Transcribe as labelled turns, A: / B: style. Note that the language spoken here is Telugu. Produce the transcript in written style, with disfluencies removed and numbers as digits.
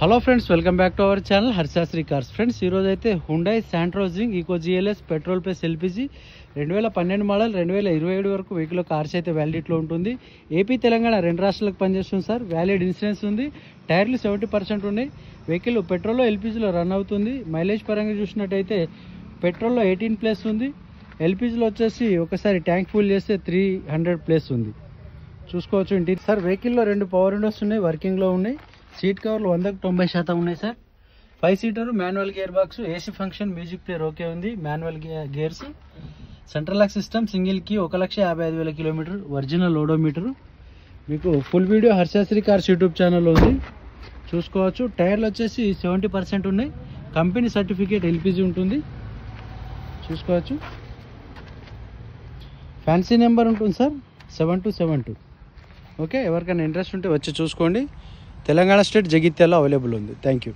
A: Hello friends, welcome back to our channel Harshasri cars. Friends, ఈరోజు అయితే Hyundai Santro Xing eco GLS petrol plus LPG 2012 model 2027 వరకు వెహికల్ కార్స్ అయితే వ్యాలిడిటీలో ఉంటుంది. ఏపీ తెలంగాణ రెండు రాష్ట్రాలకు పనిచేస్తుంది సార్. వ్యాలిడ్ ఇన్సూరెన్స్ ఉంది. టైర్లు 70% ఉన్నాయి. వెహికల్ పెట్రోల్లో ఎల్పిజిలో రన్ అవుతుంది. మైలేజ్ పరంగా చూసినట్టయితే పెట్రోల్లో 18+ ఉంది. ఎల్పిజిలో వచ్చేసి ఒకసారి ట్యాంక్ ఫుల్ చేస్తే 300+ ఉంది. చూసుకోవచ్చు ఇంటి సార్. వెహికల్లో 2 పవర్ విండోస్ ఉన్నాయి, వర్కింగ్లో ఉన్నాయి. సీట్ కవర్లు 100% ఉన్నాయి sir. 5 seater manual gear box, AC function, music player okay ఉంది. Manual gears, central lock system, single key, 1,55,000 kilometer, original odometer. మీకు full video Harshasri cars YouTube ఛానల్లో ఉంది, చూసుకోవచ్చు. టైర్లు వచ్చేసి 70% ఉన్నాయి. కంపెనీ సర్టిఫికేట్ ఎల్పిజి ఉంటుంది, చూసుకోవచ్చు. ఫ్యాన్సీ నెంబర్ ఉంటుంది సార్, 7272. ఓకే, ఎవరికైనా ఇంట్రెస్ట్ ఉంటే వచ్చి చూసుకోండి. తెలంగాణ స్టేట్, జగిత్యాలలో అవైలబుల్ ఉంది. Thank you.